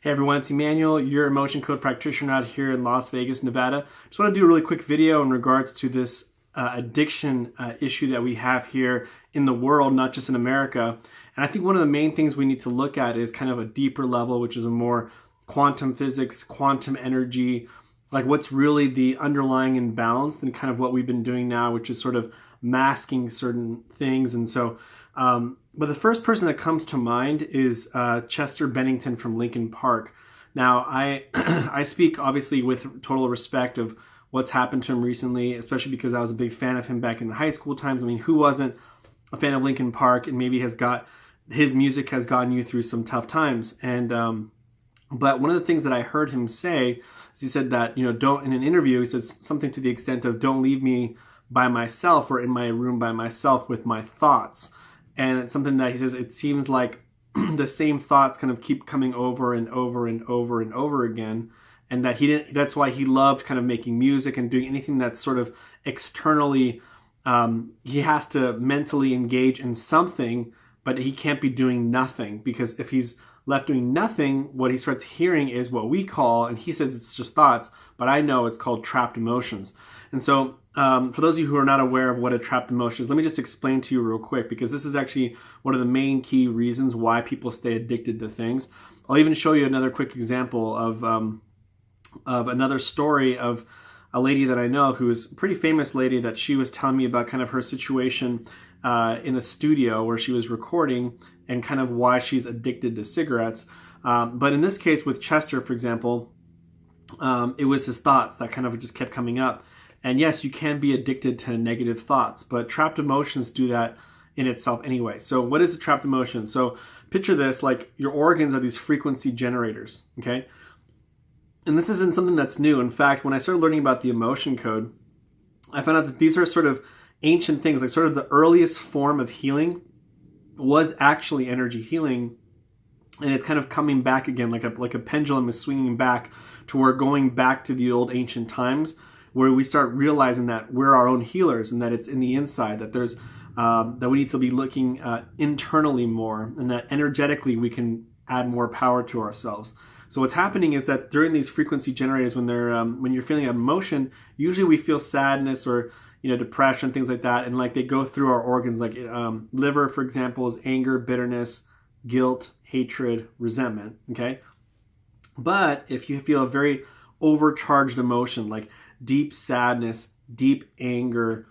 Hey everyone, it's Emmanuel, your emotion code practitioner out here in Las Vegas, Nevada. Just want to do a really quick video in regards to this addiction issue that we have here in the world, not just in America. And I think one of the main things we need to look at is kind of a deeper level, which is a more quantum physics, quantum energy, like what's really the underlying imbalance and kind of what we've been doing now, which is sort of masking certain things. And so, but the first person that comes to mind is Chester Bennington from Linkin Park. Now, I speak obviously with total respect of what's happened to him recently, especially because I was a big fan of him back in the high school times. I mean, who wasn't a fan of Linkin Park and maybe his music has gotten you through some tough times. And but one of the things that I heard him say is he said that, don't, in an interview, he said something to the extent of, don't leave me by myself or in my room by myself with my thoughts. And it's something that he says, it seems like the same thoughts kind of keep coming over and over and over and over again. And that that's why he loved kind of making music and doing anything that's sort of externally, he has to mentally engage in something, but he can't be doing nothing, because if he's left doing nothing, what he starts hearing is what we call, and he says it's just thoughts, but I know it's called trapped emotions. And so for those of you who are not aware of what a trapped emotion is, let me just explain to you real quick, because this is actually one of the main key reasons why people stay addicted to things. I'll even show you another quick example of another story of a lady that I know who is a pretty famous lady, that she was telling me about kind of her situation in a studio where she was recording and kind of why she's addicted to cigarettes. But in this case with Chester, for example, it was his thoughts that kind of just kept coming up. And yes, you can be addicted to negative thoughts, but trapped emotions do that in itself anyway. So what is a trapped emotion? So picture this, like your organs are these frequency generators, okay? And this isn't something that's new. In fact, when I started learning about the emotion code, I found out that these are sort of ancient things, like sort of the earliest form of healing was actually energy healing. And it's kind of coming back again, like a pendulum is swinging back to where going back to the old ancient times, where we start realizing that we're our own healers and that it's in the inside, that there's that we need to be looking internally more, and that energetically we can add more power to ourselves. So what's happening is that during these frequency generators, when you're feeling emotion, usually we feel sadness or depression, things like that, and like they go through our organs. Like liver, for example, is anger, bitterness, guilt, hatred, resentment. Okay, but if you feel a very overcharged emotion like deep sadness, deep anger,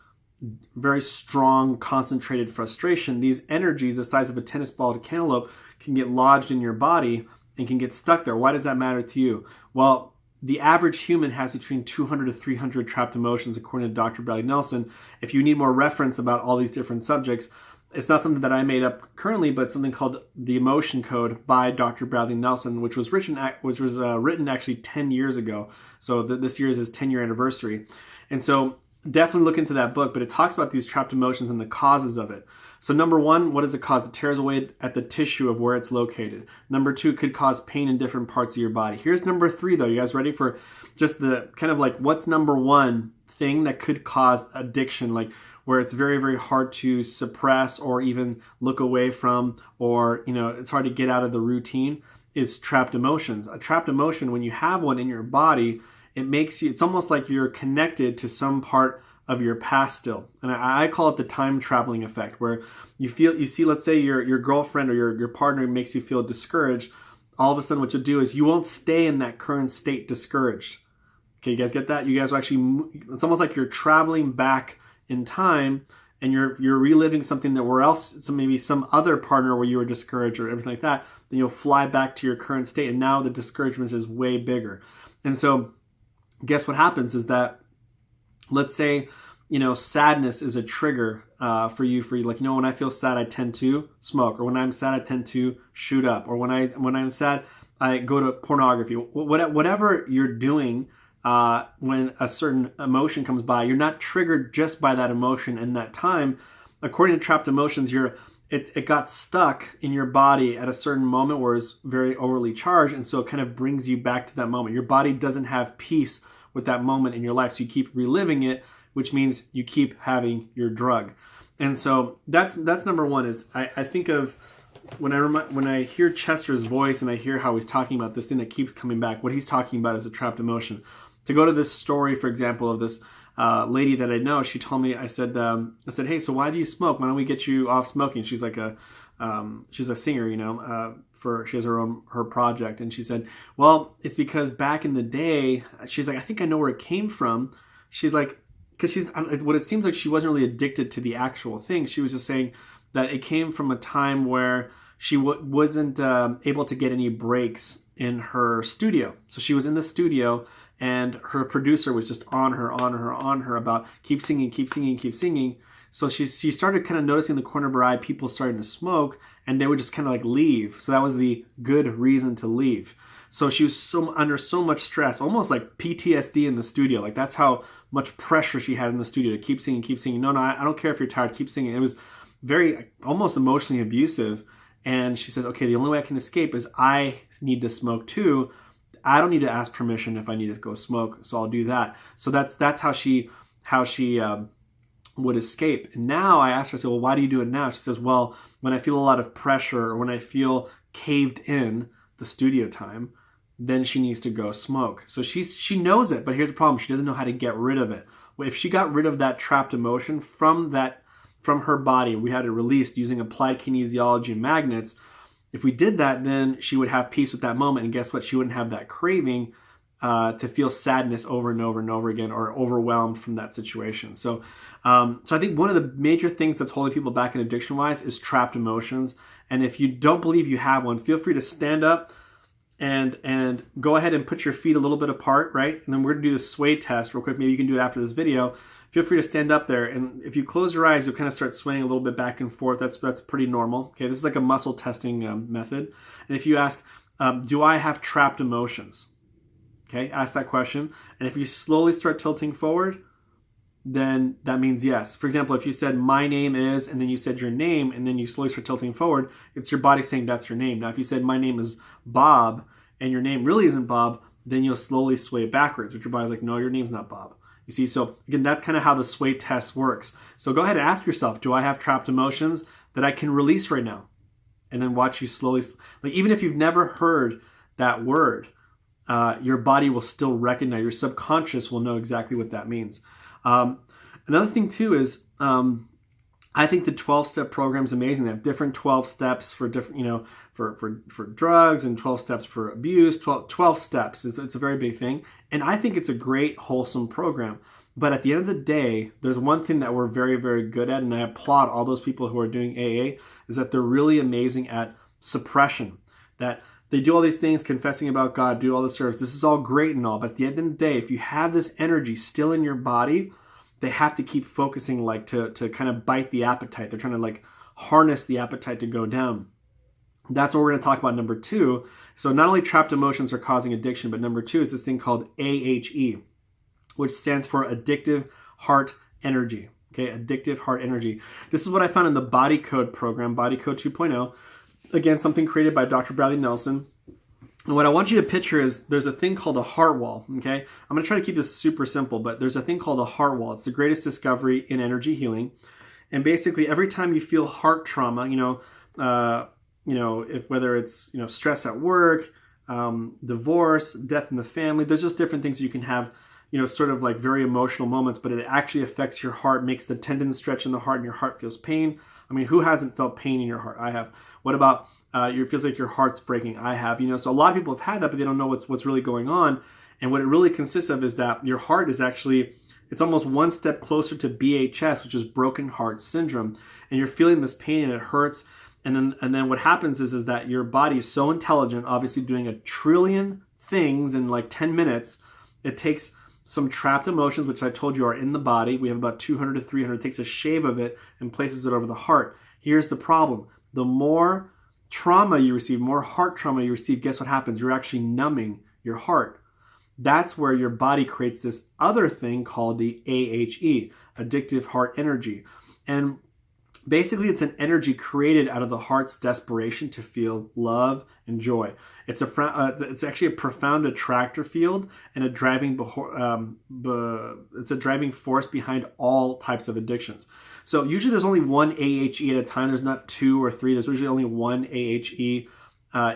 very strong concentrated frustration, these energies the size of a tennis ball to cantaloupe can get lodged in your body and can get stuck there. Why does that matter to you? Well, the average human has between 200 to 300 trapped emotions, according to Dr. Bradley Nelson. If you need more reference about all these different subjects, it's not something that I made up currently, but something called The Emotion Code by Dr. Bradley Nelson, which was written actually 10 years ago. So this year is his 10-year anniversary. And so definitely look into that book, but it talks about these trapped emotions and the causes of it. So number one, what is it cause? It tears away at the tissue of where it's located. Number two, could cause pain in different parts of your body. Here's number three, though. You guys ready for just the kind of like what's number one thing that could cause addiction, like where it's very, very hard to suppress or even look away from, or it's hard to get out of the routine, is trapped emotions. A trapped emotion, when you have one in your body, it's almost like you're connected to some part of your past still. And I call it the time traveling effect, where you see, let's say your girlfriend or your partner makes you feel discouraged. All of a sudden what you'll do is you won't stay in that current state discouraged. Okay, you guys get that? You guys will actually, it's almost like you're traveling back in time and you're reliving something that where else, so maybe some other partner where you were discouraged or everything like that, then you'll fly back to your current state, and now the discouragement is way bigger. And so guess what happens is that, let's say, sadness is a trigger for you, like, when I feel sad, I tend to smoke, or when I'm sad, I tend to shoot up, or when I'm sad, I go to pornography. Whatever you're doing, when a certain emotion comes by, you're not triggered just by that emotion in that time. According to trapped emotions, it got stuck in your body at a certain moment where it's very overly charged, and so it kind of brings you back to that moment. Your body doesn't have peace with that moment in your life, so you keep reliving it, which means you keep having your drug. And so that's number one. Is I think of when I hear Chester's voice and I hear how he's talking about this thing that keeps coming back, what he's talking about is a trapped emotion. To go to this story, for example, of this lady that I know, she told me, I said, hey, so why do you smoke? Why don't we get you off smoking? She's like she's a singer, you know, she has her project. And she said, well, it's because back in the day, she's like, I think I know where it came from. She's like, because what it seems like she wasn't really addicted to the actual thing. She was just saying that it came from a time where she wasn't able to get any breaks in her studio. So she was in the studio and her producer was just on her about keep singing. So she started kind of noticing in the corner of her eye people starting to smoke, and they would just kind of like leave. So that was the good reason to leave. So she was under so much stress, almost like PTSD in the studio. Like that's how much pressure she had in the studio to keep singing. No, I don't care if you're tired, keep singing. It was very almost emotionally abusive. And she says, okay, the only way I can escape is I need to smoke too. I don't need to ask permission if I need to go smoke, so I'll do that. So that's how she would escape. And now I asked her, I said, well, why do you do it now? She says, well, when I feel a lot of pressure or when I feel caved in the studio time, then she needs to go smoke. So she knows it, but here's the problem. She doesn't know how to get rid of it. If she got rid of that trapped emotion from her body, we had it released using applied kinesiology and magnets. If we did that, then she would have peace with that moment. And guess what? She wouldn't have that craving to feel sadness over and over and over again, or overwhelmed from that situation. So I think one of the major things that's holding people back in addiction-wise is trapped emotions. And if you don't believe you have one, feel free to stand up and go ahead and put your feet a little bit apart, right? And then we're going to do the sway test real quick. Maybe you can do it after this video. Feel free to stand up there, and if you close your eyes, you'll kind of start swaying a little bit back and forth. That's pretty normal. Okay, this is like a muscle testing method. And if you ask, do I have trapped emotions? Okay, ask that question. And if you slowly start tilting forward, then that means yes. For example, if you said, my name is, and then you said your name, and then you slowly start tilting forward, it's your body saying that's your name. Now, if you said, my name is Bob, and your name really isn't Bob, then you'll slowly sway backwards, which your body's like, no, your name's not Bob. You see, so again, that's kind of how the sway test works. So go ahead and ask yourself, do I have trapped emotions that I can release right now? And then watch you slowly, like even if you've never heard that word, your body will still recognize, your subconscious will know exactly what that means. Another thing too is, I think the 12-step program is amazing. They have different 12 steps for different, for drugs, and 12 steps for abuse, 12 steps. It's a very big thing. And I think it's a great, wholesome program. But at the end of the day, there's one thing that we're very, very good at, and I applaud all those people who are doing AA, is that they're really amazing at suppression. That they do all these things, confessing about God, do all the service. This is all great and all, but at the end of the day, if you have this energy still in your body, they have to keep focusing, like to kind of bite the appetite. They're trying to like harness the appetite to go down. That's what we're going to talk about number 2. So not only trapped emotions are causing addiction, but number 2 is this thing called AHE, which stands for addictive heart energy. Okay, addictive heart energy. This is what I found in the Body Code program, Body Code 2.0. Again, something created by Dr. Bradley Nelson. And what I want you to picture is there's a thing called a heart wall, okay? I'm going to try to keep this super simple, but there's a thing called a heart wall. It's the greatest discovery in energy healing. And basically, every time you feel heart trauma, if whether it's stress at work, divorce, death in the family, there's just different things you can have, sort of like very emotional moments, but it actually affects your heart, makes the tendons stretch in the heart, and your heart feels pain. I mean, who hasn't felt pain in your heart? I have. What about it feels like your heart's breaking? I have. So a lot of people have had that, but they don't know what's really going on. And what it really consists of is that your heart is actually, it's almost one step closer to BHS, which is broken heart syndrome. And you're feeling this pain and it hurts. And then what happens is that your body is so intelligent, obviously doing 1 trillion things in like 10 minutes. It takes some trapped emotions, which I told you are in the body. We have about 200 to 300. It takes a shave of it and places it over the heart. Here's the problem. The more trauma you receive, more heart trauma you receive, guess what happens? You're actually numbing your heart. That's where your body creates this other thing called the AHE, addictive heart energy. And Basically, it's an energy created out of the heart's desperation to feel love and joy. It's actually a profound attractor field and it's a driving force behind all types of addictions. So usually there's only one AHE at a time. There's not two or three. There's usually only one AHE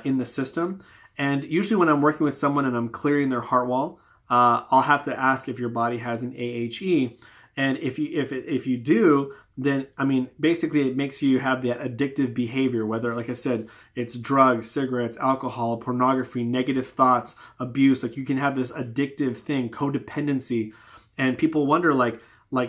in the system. And usually when I'm working with someone and I'm clearing their heart wall, I'll have to ask if your body has an AHE. And if you do, then, I mean, basically it makes you have that addictive behavior, whether, like I said, it's drugs, cigarettes, alcohol, pornography, negative thoughts, abuse. Like, you can have this addictive thing, codependency. And people wonder, like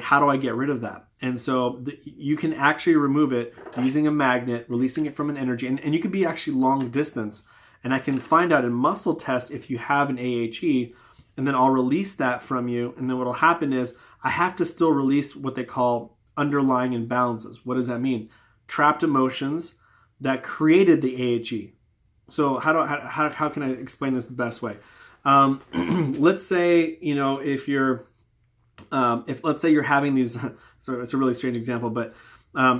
how do I get rid of that? And so you can actually remove it using a magnet, releasing it from an energy. And you can be actually long distance. And I can find out in muscle test if you have an AHE, and then I'll release that from you. And then what'll happen is I have to still release what they call underlying imbalances. What does that mean? Trapped emotions that created the AHE. So how can I explain this the best way? Let's say, if let's say you're having these, so it's a really strange example, but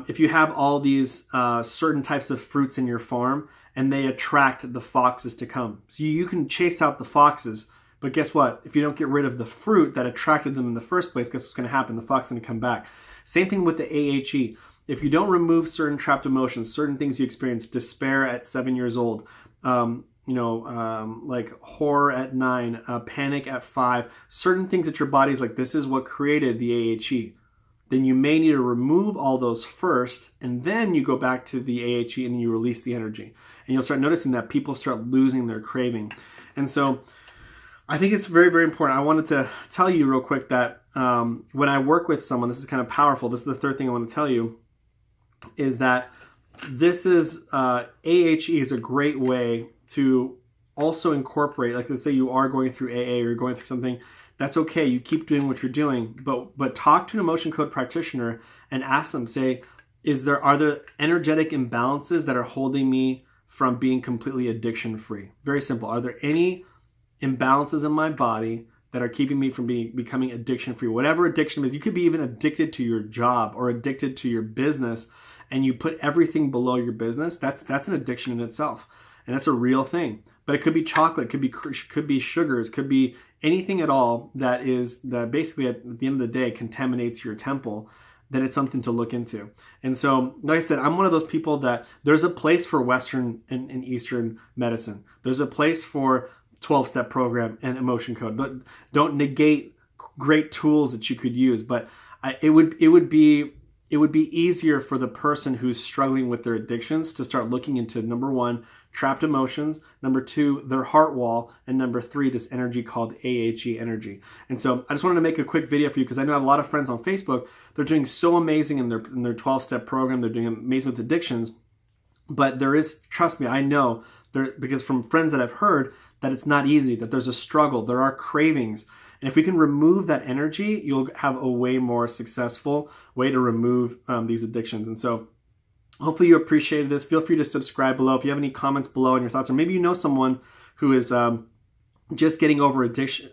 if you have all these certain types of fruits in your farm and they attract the foxes to come. So you can chase out the foxes, but guess what? If you don't get rid of the fruit that attracted them in the first place, guess what's going to happen? The fox is going to come back. Same thing with the AHE. If you don't remove certain trapped emotions, certain things you experience, despair at 7 years old, like horror at 9, panic at 5, certain things that your body's like, this is what created the AHE. Then you may need to remove all those first, and then you go back to the AHE and you release the energy. And you'll start noticing that people start losing their craving. And so I think it's very, very important. I wanted to tell you real quick that when I work with someone, this is kind of powerful. This is the third thing I want to tell you, is that this is AHE is a great way to also incorporate, like let's say you are going through AA or you're going through something, that's okay. You keep doing what you're doing, but talk to an emotion code practitioner and ask them, say, are there energetic imbalances that are holding me from being completely addiction free? Very simple. Are there any imbalances in my body that are keeping me from becoming addiction free? Whatever addiction is, you could be even addicted to your job or addicted to your business, and you put everything below your business. That's an addiction in itself, and that's a real thing. But it could be chocolate, could be sugars, could be anything at all that basically at the end of the day contaminates your temple. Then it's something to look into. And so, like I said, I'm one of those people that there's a place for Western and Eastern medicine. There's a place for 12-step program and emotion code. But don't negate great tools that you could use. But it would be easier for the person who's struggling with their addictions to start looking into, number 1, trapped emotions, number 2, their heart wall, and number 3, this energy called AHE energy. And so I just wanted to make a quick video for you because I know I have a lot of friends on Facebook. They're doing so amazing in their 12-step program. They're doing amazing with addictions. But there is, trust me, I know, because from friends that I've heard, that it's not easy, that there's a struggle, there are cravings. And if we can remove that energy, you'll have a way more successful way to remove these addictions. And so hopefully you appreciated this. Feel free to subscribe below. If you have any comments below and your thoughts, or maybe you know someone who is just getting over addiction,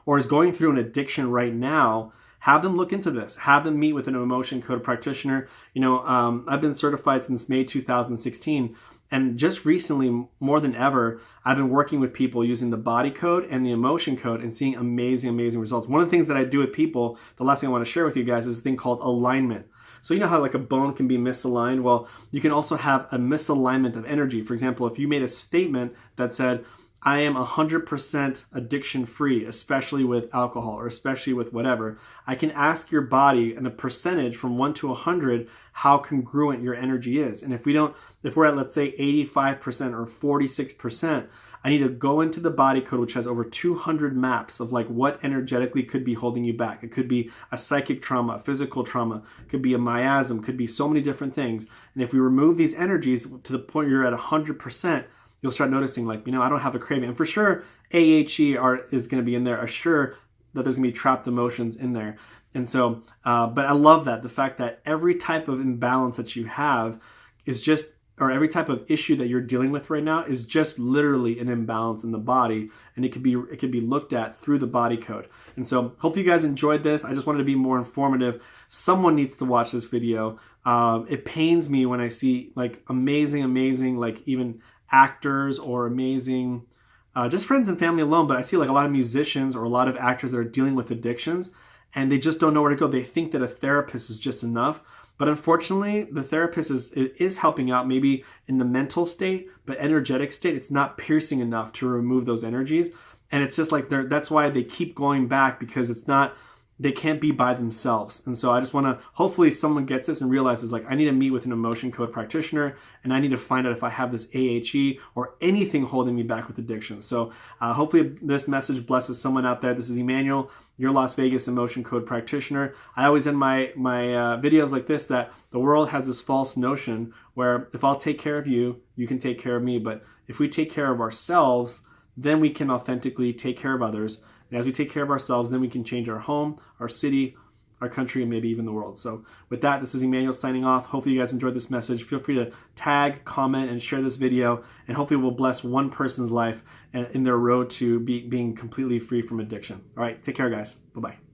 or is going through an addiction right now, have them look into this. Have them meet with an emotion code practitioner. I've been certified since May 2016. And just recently, more than ever, I've been working with people using the body code and the emotion code and seeing amazing, amazing results. One of the things that I do with people, the last thing I want to share with you guys, is a thing called alignment. So you know how like a bone can be misaligned? Well, you can also have a misalignment of energy. For example, if you made a statement that said, I am 100% addiction free, especially with alcohol or especially with whatever, I can ask your body in a percentage from 1 to 100 how congruent your energy is. And if we're at, let's say, 85% or 46%, I need to go into the body code, which has over 200 maps of like what energetically could be holding you back. It could be a psychic trauma, a physical trauma, it could be a miasm, could be so many different things. And if we remove these energies to the point you're at 100%, you'll start noticing like, I don't have a craving. And for sure, AHE is going to be in there. Assure that there's going to be trapped emotions in there. And so, but I love that. The fact that every type of imbalance that you have is just or every type of issue that you're dealing with right now is just literally an imbalance in the body, and it could be looked at through the body code. And so hope you guys enjoyed this. I just wanted to be more informative. Someone needs to watch this video. It pains me when I see like amazing like even actors or amazing just friends and family alone, but I see like a lot of musicians or a lot of actors that are dealing with addictions and they just don't know where to go. They think that a therapist is just enough. But unfortunately, the therapist is helping out maybe in the mental state, but energetic state, it's not piercing enough to remove those energies. And it's just like that's why they keep going back, because they can't be by themselves. And so I just want to, hopefully someone gets this and realizes like, I need to meet with an emotion code practitioner and I need to find out if I have this AHE or anything holding me back with addiction. So hopefully this message blesses someone out there. This is Emmanuel, your Las Vegas emotion code practitioner. I always end my videos like this, that the world has this false notion where if I'll take care of you, you can take care of me. But if we take care of ourselves, then we can authentically take care of others. And as we take care of ourselves, then we can change our home, our city, our country, and maybe even the world. So with that, this is Emmanuel signing off. Hopefully you guys enjoyed this message. Feel free to tag, comment, and share this video. And hopefully we'll bless one person's life in their road to being completely free from addiction. All right, take care, guys. Bye-bye.